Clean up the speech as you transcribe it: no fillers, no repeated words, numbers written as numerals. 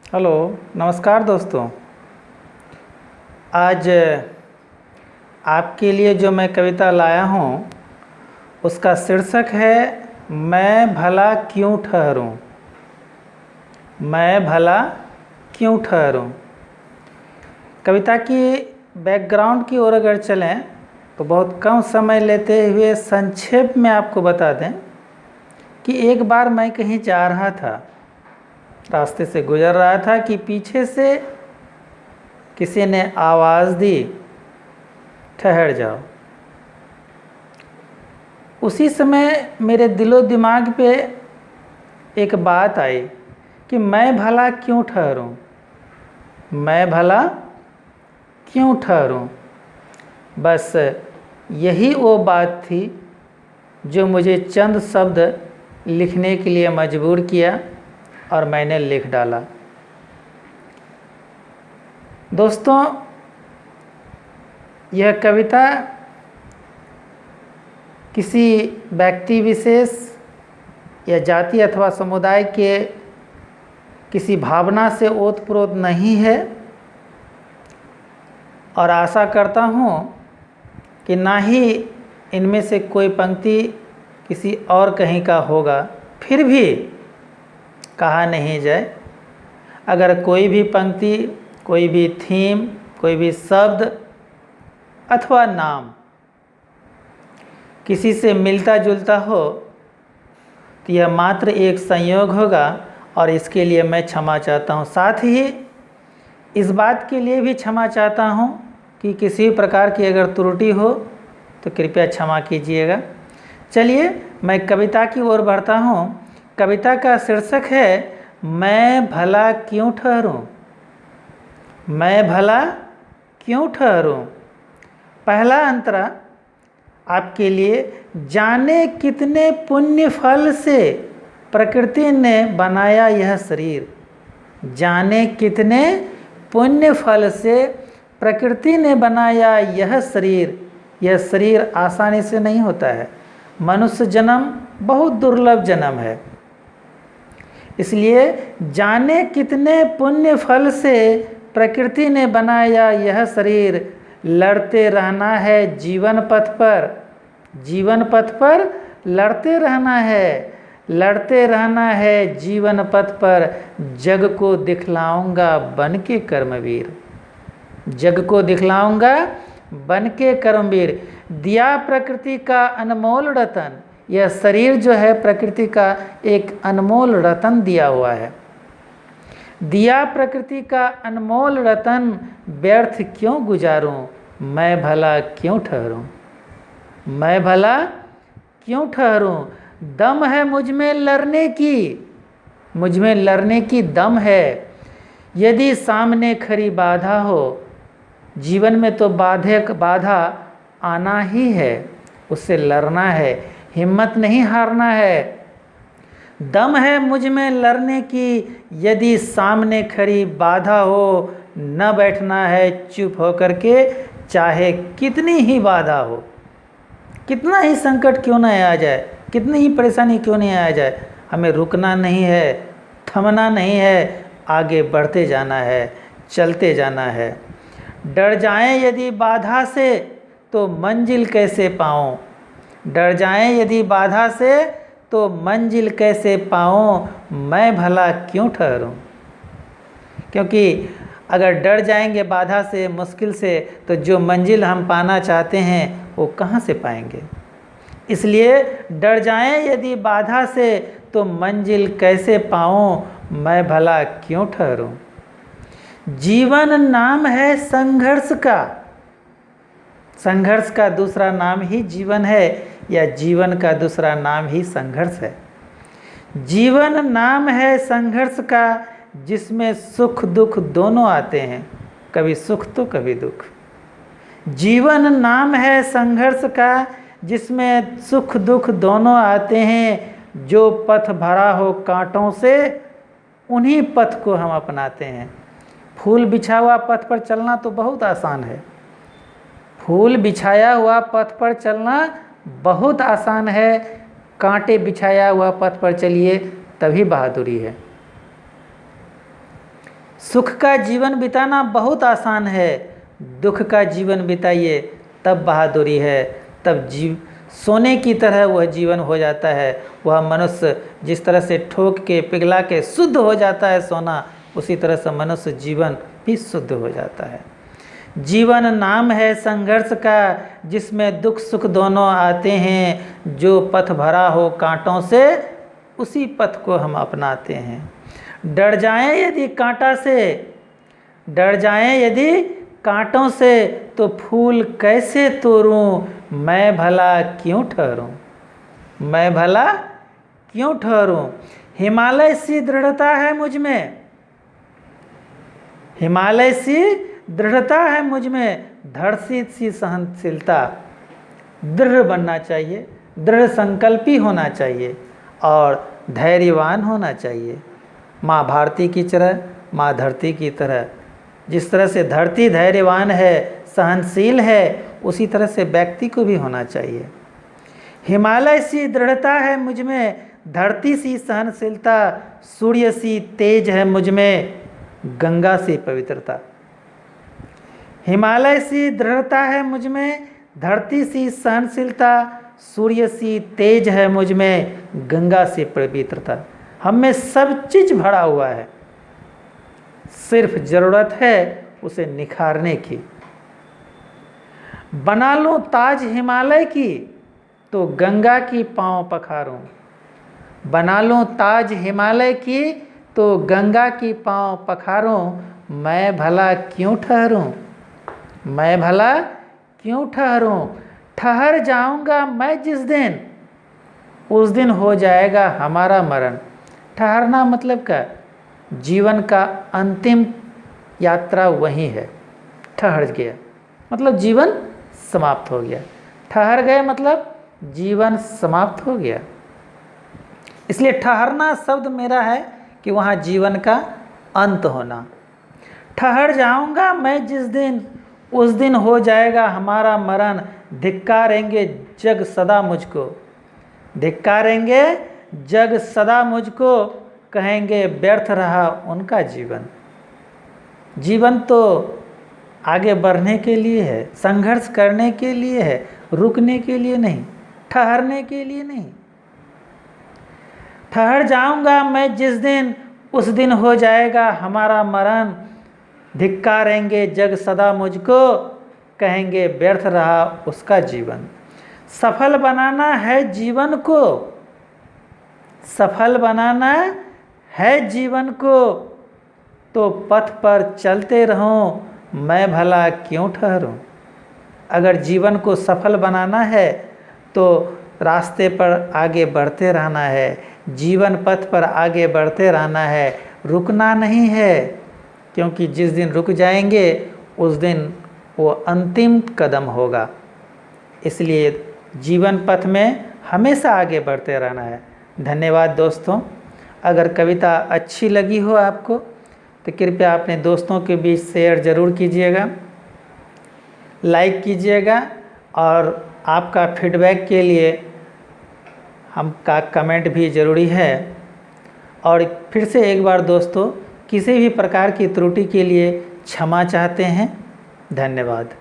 Hello, नमस्कार दोस्तों। आज आपके लिए जो मैं कविता लाया हूँ उसका शीर्षक है मैं भला क्यों ठहरूं। मैं भला क्यों ठहरूं। कविता की बैकग्राउंड की ओर अगर चलें तो बहुत कम समय लेते हुए संक्षेप में आपको बता दें कि एक बार मैं कहीं जा रहा था, रास्ते से गुजर रहा था कि पीछे से किसी ने आवाज़ दी, ठहर जाओ। उसी समय मेरे दिलो दिमाग पे एक बात आई कि मैं भला क्यों ठहरूं। मैं भला क्यों ठहरूं। बस यही वो बात थी जो मुझे चंद शब्द लिखने के लिए मजबूर किया और मैंने लिख डाला। दोस्तों, यह कविता किसी व्यक्ति विशेष या जाति अथवा समुदाय के किसी भावना से ओतप्रोत नहीं है और आशा करता हूँ कि ना ही इनमें से कोई पंक्ति किसी और कहीं का होगा। फिर भी कहा नहीं जाए, अगर कोई भी पंक्ति, कोई भी थीम, कोई भी शब्द अथवा नाम किसी से मिलता जुलता हो तो यह मात्र एक संयोग होगा और इसके लिए मैं क्षमा चाहता हूँ। साथ ही इस बात के लिए भी क्षमा चाहता हूँ कि किसी प्रकार की अगर त्रुटि हो तो कृपया क्षमा कीजिएगा। चलिए मैं कविता की ओर बढ़ता हूँ। कविता का शीर्षक है मैं भला क्यों ठहरूं। मैं भला क्यों ठहरूं। पहला अंतरा आपके लिए। जाने कितने पुण्य फल से प्रकृति ने बनाया यह शरीर। जाने कितने पुण्य फल से प्रकृति ने बनाया यह शरीर। यह शरीर आसानी से नहीं होता है। मनुष्य जन्म बहुत दुर्लभ जन्म है। इसलिए जाने कितने पुण्य फल से प्रकृति ने बनाया यह शरीर। लड़ते रहना है जीवन पथ पर। जीवन पथ पर लड़ते रहना है। लड़ते रहना है जीवन पथ पर। जग को दिखलाऊंगा बन के कर्मवीर। जग को दिखलाऊंगा बन के कर्मवीर। दिया प्रकृति का अनमोल रतन। यह शरीर जो है प्रकृति का एक अनमोल रतन दिया हुआ है। दिया प्रकृति का अनमोल रतन व्यर्थ क्यों गुजारूं। मैं भला क्यों ठहरूं। मैं भला क्यों ठहरूं। दम है मुझ में लड़ने की। मुझ में लड़ने की दम है। यदि सामने खरी बाधा हो। जीवन में तो बाधा आना ही है, उससे लड़ना है, हिम्मत नहीं हारना है। दम है मुझ में लड़ने की। यदि सामने खड़ी बाधा हो। न बैठना है चुप होकर के, चाहे कितनी ही बाधा हो, कितना ही संकट क्यों न आ जाए, कितनी ही परेशानी क्यों नहीं आ जाए, हमें रुकना नहीं है, थमना नहीं है, आगे बढ़ते जाना है, चलते जाना है। डर जाएं यदि बाधा से तो मंजिल कैसे पाऊं। डर जाएं यदि बाधा से तो मंजिल कैसे पाऊं। मैं भला क्यों ठहरूं। क्योंकि अगर डर जाएंगे बाधा से, मुश्किल से, तो जो मंजिल हम पाना चाहते हैं वो कहाँ से पाएंगे। इसलिए डर जाएं यदि बाधा से तो मंजिल कैसे पाऊं। मैं भला क्यों ठहरूं। जीवन नाम है संघर्ष का। संघर्ष का दूसरा नाम ही जीवन है, या जीवन का दूसरा नाम ही संघर्ष है। जीवन नाम है संघर्ष का, जिसमें सुख दुख दोनों आते हैं, कभी सुख तो कभी दुख। जीवन नाम है संघर्ष का, जिसमें सुख दुख दोनों आते हैं। जो पथ भरा हो कांटों से, उन्हीं पथ को हम अपनाते हैं। फूल बिछा हुआ पथ पर चलना तो बहुत आसान है। फूल बिछाया हुआ पथ पर चलना बहुत आसान है। कांटे बिछाया हुआ पथ पर चलिए तभी बहादुरी है। सुख का जीवन बिताना बहुत आसान है, दुख का जीवन बिताइए तब बहादुरी है। तब सोने की तरह वह जीवन हो जाता है। वह मनुष्य जिस तरह से ठोक के पिघला के शुद्ध हो जाता है सोना, उसी तरह से मनुष्य जीवन भी शुद्ध हो जाता है। जीवन नाम है संघर्ष का, जिसमें दुख सुख दोनों आते हैं। जो पथ भरा हो कांटों से, उसी पथ को हम अपनाते हैं। डर जाएं यदि कांटा से, डर जाएं यदि कांटों से, तो फूल कैसे तोड़ूं, मैं भला क्यों ठहरूं, मैं भला क्यों ठहरूं। हिमालय सी दृढ़ता है मुझ में, हिमालय सी दृढ़ता है मुझ में, धरती सी सहनशीलता। दृढ़ बनना चाहिए, दृढ़ संकल्पी होना चाहिए और धैर्यवान होना चाहिए। माँ भारती की तरह, माँ धरती की तरह। जिस तरह से धरती धैर्यवान है, सहनशील है, उसी तरह से व्यक्ति को भी होना चाहिए। हिमालय सी दृढ़ता है मुझ में, धरती सी सहनशीलता। सूर्य सी तेज है मुझ में, गंगा सी पवित्रता। हिमालय सी दृढ़ता है मुझ में, धरती सी सहनशीलता। सूर्य सी तेज है मुझ में, गंगा सी पवित्रता। हम में सब चीज़ भरा हुआ है, सिर्फ ज़रूरत है उसे निखारने की। बना लूं ताज हिमालय की, तो गंगा की पाँव पखारूं। बना लूं ताज हिमालय की, तो गंगा की पाँव पखारूं। मैं भला क्यों ठहरूं, मैं भला क्यों ठहरूं। ठहर जाऊंगा मैं जिस दिन, उस दिन हो जाएगा हमारा मरण। ठहरना मतलब क्या? जीवन का अंतिम यात्रा वही है। ठहर गया मतलब जीवन समाप्त हो गया, ठहर गए मतलब जीवन समाप्त हो गया। इसलिए ठहरना शब्द मेरा है कि वहाँ जीवन का अंत होना। ठहर जाऊंगा मैं जिस दिन, उस दिन हो जाएगा हमारा मरण। धिक्कारेंगे जग सदा मुझको, धिक्कारेंगे जग सदा मुझको। कहेंगे व्यर्थ रहा उनका जीवन। जीवन तो आगे बढ़ने के लिए है, संघर्ष करने के लिए है, रुकने के लिए नहीं, ठहरने के लिए नहीं। ठहर जाऊंगा मैं जिस दिन, उस दिन हो जाएगा हमारा मरण। धिक्कारेंगे जग सदा मुझको, कहेंगे व्यर्थ रहा उसका जीवन। सफल बनाना है जीवन को, सफल बनाना है जीवन को, तो पथ पर चलते रहूं, मैं भला क्यों ठहरूं। अगर जीवन को सफल बनाना है तो रास्ते पर आगे बढ़ते रहना है, जीवन पथ पर आगे बढ़ते रहना है, रुकना नहीं है। क्योंकि जिस दिन रुक जाएंगे उस दिन वो अंतिम कदम होगा। इसलिए जीवन पथ में हमेशा आगे बढ़ते रहना है। धन्यवाद दोस्तों। अगर कविता अच्छी लगी हो आपको तो कृपया अपने दोस्तों के बीच शेयर ज़रूर कीजिएगा, लाइक कीजिएगा और आपका फीडबैक के लिए हमका कमेंट भी ज़रूरी है। और फिर से एक बार दोस्तों, किसी भी प्रकार की त्रुटि के लिए क्षमा चाहते हैं। धन्यवाद।